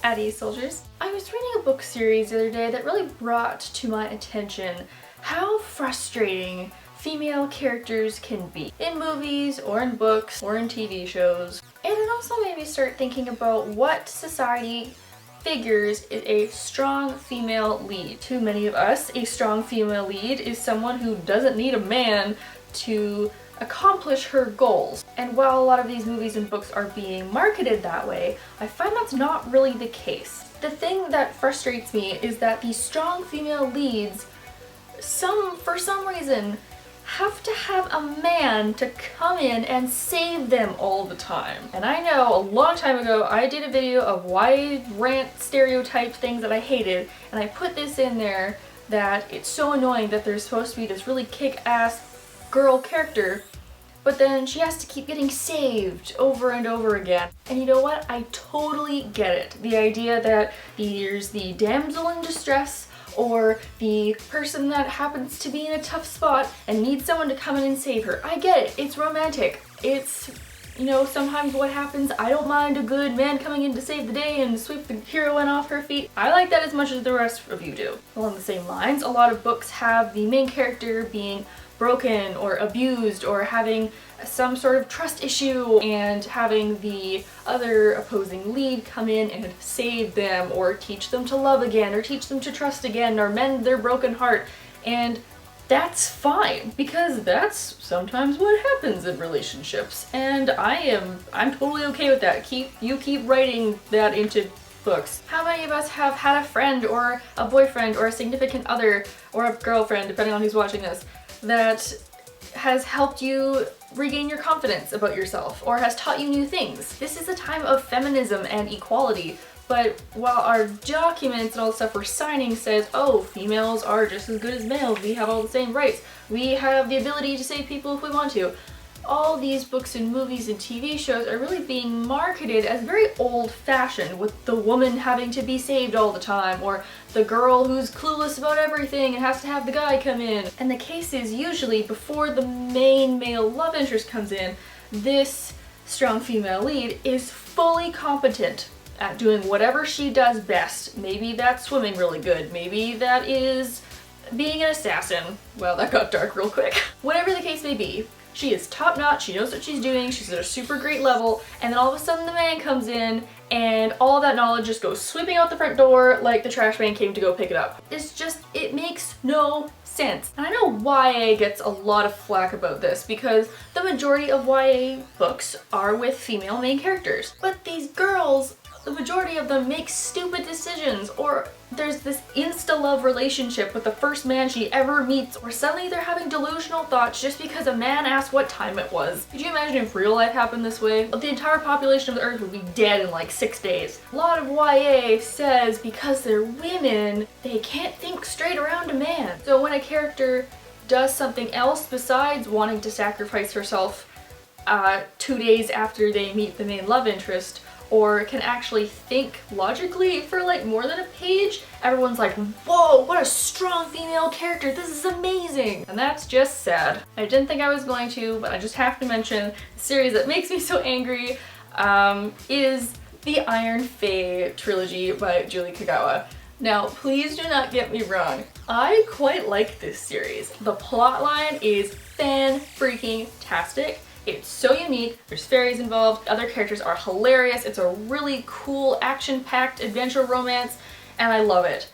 Addy Soldiers. I was reading a book series the other day that really brought to my attention how frustrating female characters can be in movies or in books or in TV shows. And it also made me start thinking about what society figures is a strong female lead. To many of us, a strong female lead is someone who doesn't need a man to accomplish her goals. And while a lot of these movies and books are being marketed that way, I find that's not really the case. The thing that frustrates me is that these strong female leads, for some reason, have to have a man to come in and save them all the time. And I know a long time ago I did a video of wide rant stereotype things that I hated, and I put this in there that it's so annoying that there's supposed to be this really kick-ass girl character, but then she has to keep getting saved over and over again. And you know what? I totally get it. The idea that there's the damsel in distress or the person that happens to be in a tough spot and needs someone to come in and save her. I get it. It's romantic. It's, you know, sometimes what happens. I don't mind a good man coming in to save the day and sweep the heroine off her feet. I like that as much as the rest of you do. Along the same lines, a lot of books have the main character being broken or abused or having some sort of trust issue and having the other opposing lead come in and save them or teach them to love again or teach them to trust again or mend their broken heart. And that's fine, because that's sometimes what happens in relationships, and I'm totally okay with that. You keep writing that into books. How many of us have had a friend or a boyfriend or a significant other or a girlfriend, depending on who's watching this, that has helped you regain your confidence about yourself or has taught you new things? This is a time of feminism and equality, but while our documents and all the stuff we're signing says, oh, females are just as good as males, we have all the same rights, we have the ability to save people if we want to, all these books and movies and TV shows are really being marketed as very old-fashioned, with the woman having to be saved all the time, or the girl who's clueless about everything and has to have the guy come in. And the case is usually before the main male love interest comes in, this strong female lead is fully competent at doing whatever she does best. Maybe that's swimming really good, maybe that is being an assassin. Well, that got dark real quick. Whatever the case may be, she is top notch, she knows what she's doing, she's at a super great level, and then all of a sudden the man comes in and all of that knowledge just goes sweeping out the front door like the trash man came to go pick it up. It makes no sense. And I know YA gets a lot of flack about this because the majority of YA books are with female main characters. But these girls, the majority of them make stupid decisions, or there's this insta-love relationship with the first man she ever meets, or suddenly they're having delusional thoughts just because a man asked what time it was. Could you imagine if real life happened this way? The entire population of the earth would be dead in like 6 days. A lot of YA says because they're women, they can't think straight around a man. So when a character does something else besides wanting to sacrifice herself 2 days after they meet the main love interest, or can actually think logically for like more than a page, everyone's like, whoa, what a strong female character, this is amazing! And that's just sad. I didn't think I was going to, but I just have to mention the series that makes me so angry is the Iron Fae trilogy by Julie Kagawa. Now, please do not get me wrong, I quite like this series. The plotline is fan-freaking-tastic. It's so unique, there's fairies involved, other characters are hilarious, it's a really cool action-packed adventure romance, and I love it.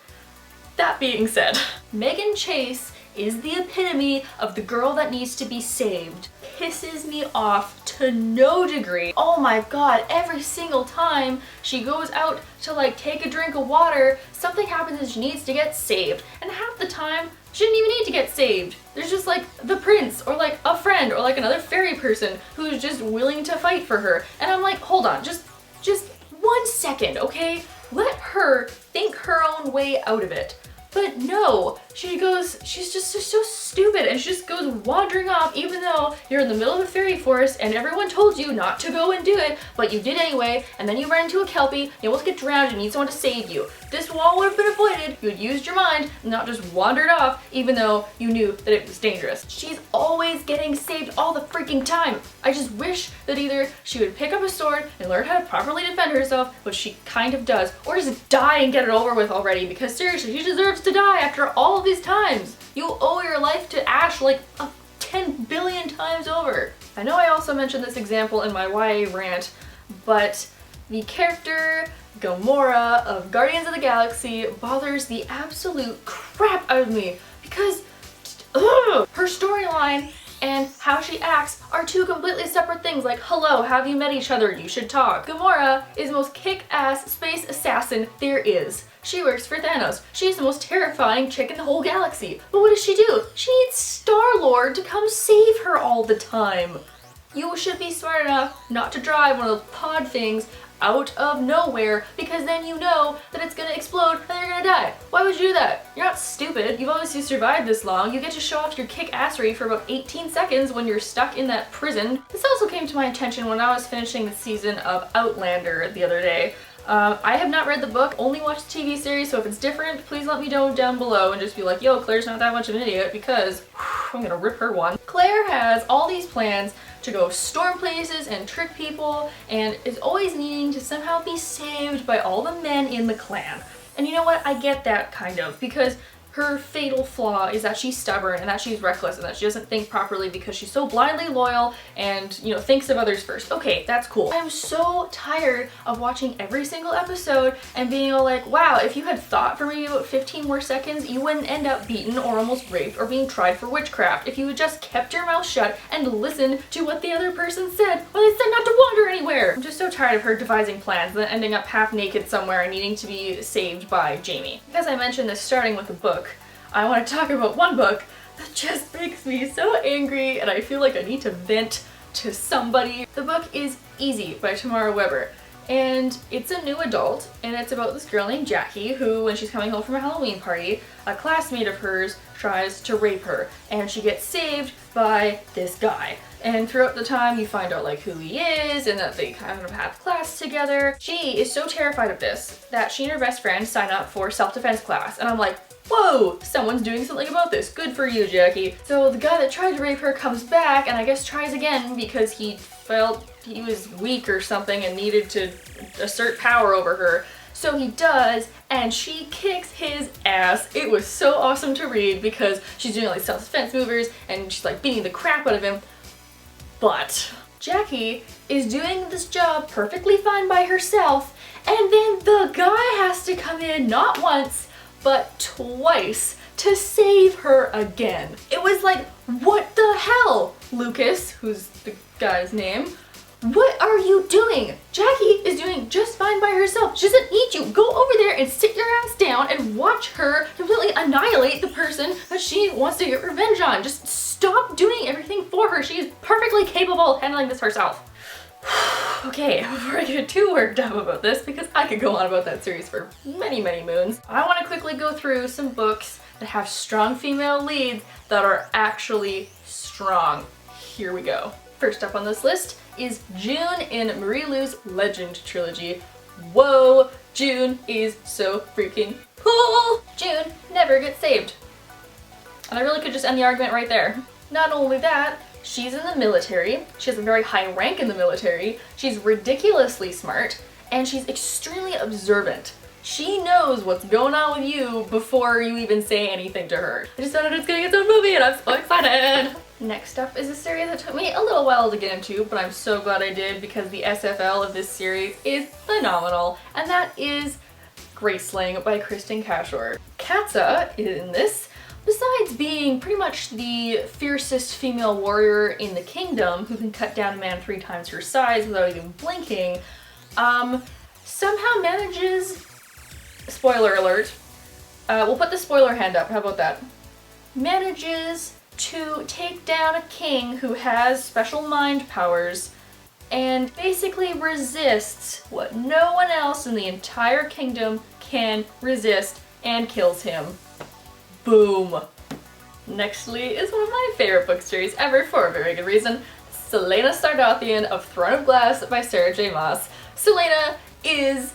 That being said, Megan Chase is the epitome of the girl that needs to be saved. Pisses me off to no degree. Oh my god, every single time she goes out to like take a drink of water, something happens and she needs to get saved. And half the time, she didn't even need to get saved. There's just like the prince or like a friend or like another fairy person who's just willing to fight for her. And I'm like, hold on, just 1 second, okay? Let her think her own way out of it. But no, she's just so stupid, and she just goes wandering off even though you're in the middle of a fairy forest and everyone told you not to go and do it, but you did anyway, and then you run into a kelpie, you almost get drowned and you need someone to save you. This wall would have been avoided, you had used your mind and not just wandered off even though you knew that it was dangerous. She's always getting saved all the freaking time. I just wish that either she would pick up a sword and learn how to properly defend herself, which she kind of does, or just die and get it over with already, because seriously, she deserves to die after all of these times. You owe your life to Ash like 10 billion times over. I know I also mentioned this example in my YA rant, but the character Gamora of Guardians of the Galaxy bothers the absolute crap out of me because her storyline and how she acts are two completely separate things. Like, hello, have you met each other? You should talk. Gamora is the most kick-ass space assassin there is. She works for Thanos. She's the most terrifying chick in the whole galaxy. But what does she do? She needs Star-Lord to come save her all the time. You should be smart enough not to drive one of those pod things out of nowhere, because then you know that it's gonna explode and you're gonna die. Why would you do that? You're not stupid. You've obviously survived this long. You get to show off your kick-assery for about 18 seconds when you're stuck in that prison. This also came to my attention when I was finishing the season of Outlander the other day. I have not read the book, only watched the TV series, so if it's different, please let me know down below and just be like, yo, Claire's not that much of an idiot, because I'm gonna rip her one. Claire has all these plans to go storm places and trick people, and is always needing to somehow be saved by all the men in the clan. And you know what? I get that kind of, because her fatal flaw is that she's stubborn and that she's reckless and that she doesn't think properly because she's so blindly loyal and, you know, thinks of others first. Okay, that's cool. I'm so tired of watching every single episode and being all like, wow, if you had thought for maybe about 15 more seconds, you wouldn't end up beaten or almost raped or being tried for witchcraft if you had just kept your mouth shut and listened to what the other person said when they said not to wander anywhere. I'm just so tired of her devising plans and then ending up half naked somewhere and needing to be saved by Jamie. Because I mentioned this starting with a book, I want to talk about one book that just makes me so angry and I feel like I need to vent to somebody. The book is Easy by Tamara Weber, and it's a new adult, and it's about this girl named Jackie who, when she's coming home from a Halloween party, a classmate of hers tries to rape her and she gets saved by this guy. And throughout the time you find out like who he is and that they kind of have class together. She is so terrified of this that she and her best friend sign up for self-defense class, and I'm like, whoa, someone's doing something about this. Good for you, Jackie. So the guy that tried to rape her comes back and I guess tries again because he felt he was weak or something and needed to assert power over her. So he does, and she kicks his ass. It was so awesome to read because she's doing like self-defense maneuvers and she's like beating the crap out of him. But Jackie is doing this job perfectly fine by herself, and then the guy has to come in not once, but twice to save her again. It was like, what the hell? Lucas, who's the guy's name, what are you doing? Jackie is doing just fine by herself. She doesn't need you. Go over there and sit your ass down and watch her completely annihilate the person that she wants to get revenge on. Just stop doing everything for her. She is perfectly capable of handling this herself. Okay, before I get too worked up about this, because I could go on about that series for many, many moons, I want to quickly go through some books that have strong female leads that are actually strong. Here we go. First up on this list is June in Marie Lu's Legend trilogy. Whoa, June is so freaking cool! June never gets saved. And I really could just end the argument right there. Not only that, she's in the military, she has a very high rank in the military, she's ridiculously smart, and she's extremely observant. She knows what's going on with you before you even say anything to her. I just found out it's getting its own movie and I'm so excited! Next up is a series that took me a little while to get into, but I'm so glad I did because the SFL of this series is phenomenal, and that is Graceling by Kristen Cashore. Katza in this, besides being pretty much the fiercest female warrior in the kingdom who can cut down a man 3 times her size without even blinking, somehow manages, spoiler alert, we'll put the spoiler hand up, how about that? Manages to take down a king who has special mind powers and basically resists what no one else in the entire kingdom can resist and kills him. Boom! Nextly is one of my favorite book series ever for a very good reason. Selena Sardathian of Throne of Glass by Sarah J. Maas. Selena is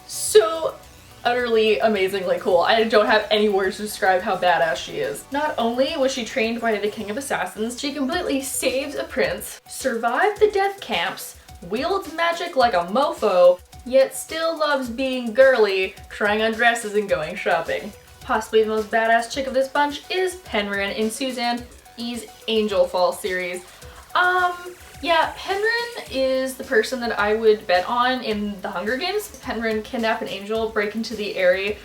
so utterly amazingly cool. I don't have any words to describe how badass she is. Not only was she trained by the King of Assassins, she completely saves a prince, survived the death camps, wields magic like a mofo, yet still loves being girly, trying on dresses and going shopping. Possibly the most badass chick of this bunch is Penryn in Suzanne E.'s Angel Fall series. Yeah, Penryn is the person that I would bet on in the Hunger Games. Penryn kidnap an angel, break into the area,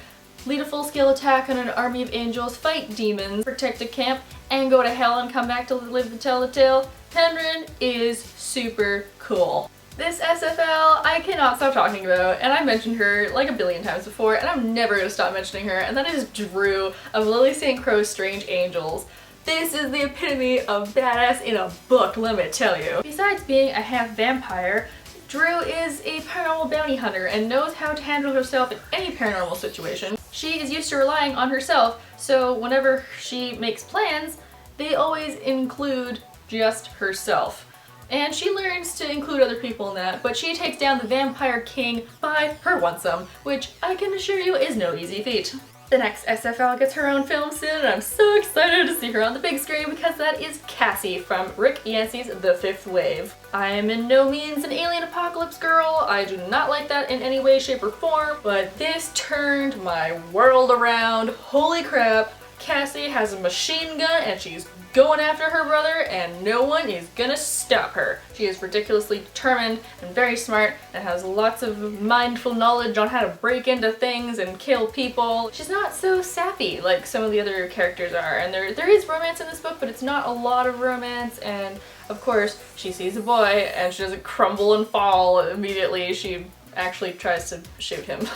lead a full-scale attack on an army of angels, fight demons, protect a camp, and go to hell and come back to live to tell the tale. Penryn is super cool. This SFL I cannot stop talking about, and I mentioned her like a billion times before, and I'm never gonna stop mentioning her, and that is Drew of Lily St. Crow's Strange Angels. This is the epitome of badass in a book, let me tell you. Besides being a half vampire, Drew is a paranormal bounty hunter and knows how to handle herself in any paranormal situation. She is used to relying on herself, so whenever she makes plans, they always include just herself. And she learns to include other people in that, but she takes down the Vampire King by her one-some, which I can assure you is no easy feat. The next SFL gets her own film soon, and I'm so excited to see her on the big screen because that is Cassie from Rick Yancey's The Fifth Wave. I am in no means an alien apocalypse girl, I do not like that in any way, shape, or form, but this turned my world around. Holy crap, Cassie has a machine gun and she's going after her brother and no one is gonna stop her. She is ridiculously determined and very smart and has lots of mindful knowledge on how to break into things and kill people. She's not so sappy like some of the other characters are, and there is romance in this book, but it's not a lot of romance, and of course she sees a boy and she doesn't crumble and fall immediately. She actually tries to shoot him.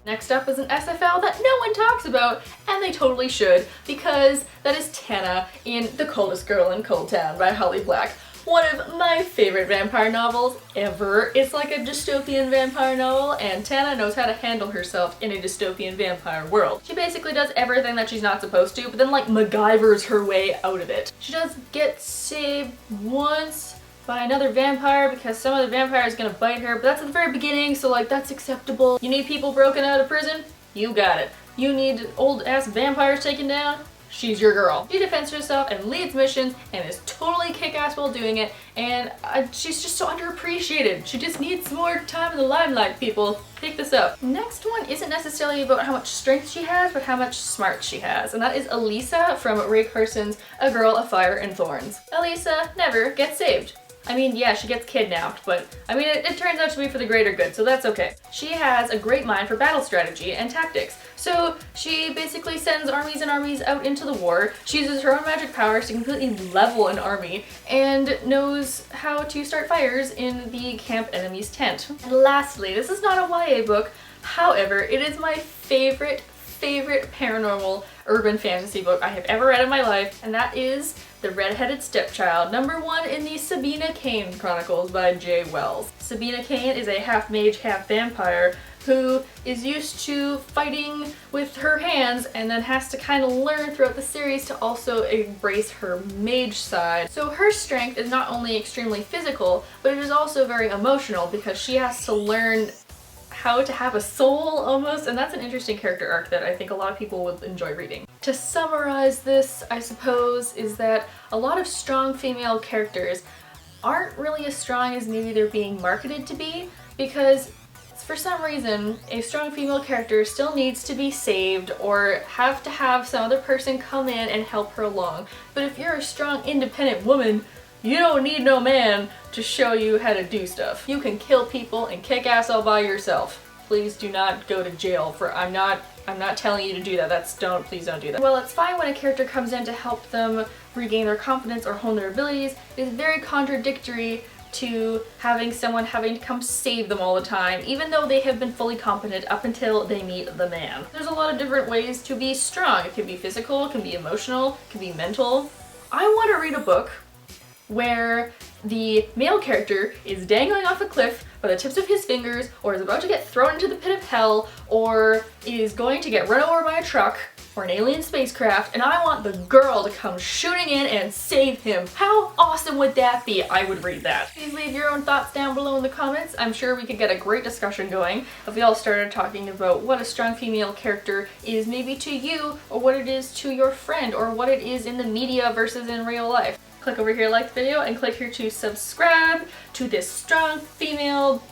Next up is an SFL that no one talks about, and they totally should, because that is Tana in The Coldest Girl in Cold Town by Holly Black. One of my favorite vampire novels ever. It's like a dystopian vampire novel, and Tana knows how to handle herself in a dystopian vampire world. She basically does everything that she's not supposed to, but then like MacGyvers her way out of it. She does get saved once by another vampire because some other vampire is gonna bite her, but that's at the very beginning, so like that's acceptable. You need people broken out of prison? You got it. You need old ass vampires taken down? She's your girl. She defends herself and leads missions and is totally kick-ass while doing it, and she's just so underappreciated. She just needs more time in the limelight, people. Pick this up. Next one isn't necessarily about how much strength she has, but how much smart she has, and that is Elisa from Ray Carson's A Girl of Fire and Thorns. Elisa never gets saved. I mean, yeah, she gets kidnapped, but I mean, it turns out to be for the greater good, so that's okay. She has a great mind for battle strategy and tactics, so she basically sends armies and armies out into the war. She uses her own magic powers to completely level an army, and knows how to start fires in the camp enemy's tent. And lastly, this is not a YA book, however, it is my favorite paranormal urban fantasy book I have ever read in my life, and that is The Red-Headed Stepchild, #1 in the Sabina Cain Chronicles by J. Wells. Sabina Cain is a half-mage, half-vampire who is used to fighting with her hands and then has to kind of learn throughout the series to also embrace her mage side. So her strength is not only extremely physical, but it is also very emotional because she has to learn how to have a soul almost, and that's an interesting character arc that I think a lot of people would enjoy reading. To summarize this, I suppose, is that a lot of strong female characters aren't really as strong as maybe they're being marketed to be, because for some reason a strong female character still needs to be saved or have to have some other person come in and help her along. But if you're a strong independent woman, you don't need no man to show you how to do stuff. You can kill people and kick ass all by yourself. Please do not go to jail for, I'm not telling you to do that. Please don't do that. Well, it's fine when a character comes in to help them regain their confidence or hone their abilities. It is very contradictory to having someone having to come save them all the time, even though they have been fully competent up until they meet the man. There's a lot of different ways to be strong. It can be physical, it can be emotional, it can be mental. I want to read a book where the male character is dangling off a cliff by the tips of his fingers, or is about to get thrown into the pit of hell, or is going to get run over by a truck, or an alien spacecraft, and I want the girl to come shooting in and save him. How awesome would that be? I would read that. Please leave your own thoughts down below in the comments. I'm sure we could get a great discussion going if we all started talking about what a strong female character is maybe to you, or what it is to your friend, or what it is in the media versus in real life. Click over here, like the video, and click here to subscribe to this strong female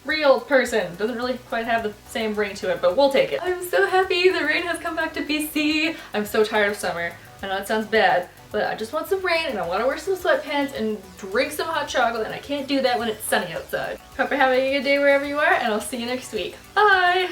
real person. Doesn't really quite have the same ring to it, but we'll take it. I'm so happy the rain has come back to BC. I'm so tired of summer. I know it sounds bad, but I just want some rain and I want to wear some sweatpants and drink some hot chocolate, and I can't do that when it's sunny outside. Hope you're having a good day wherever you are, and I'll see you next week. Bye!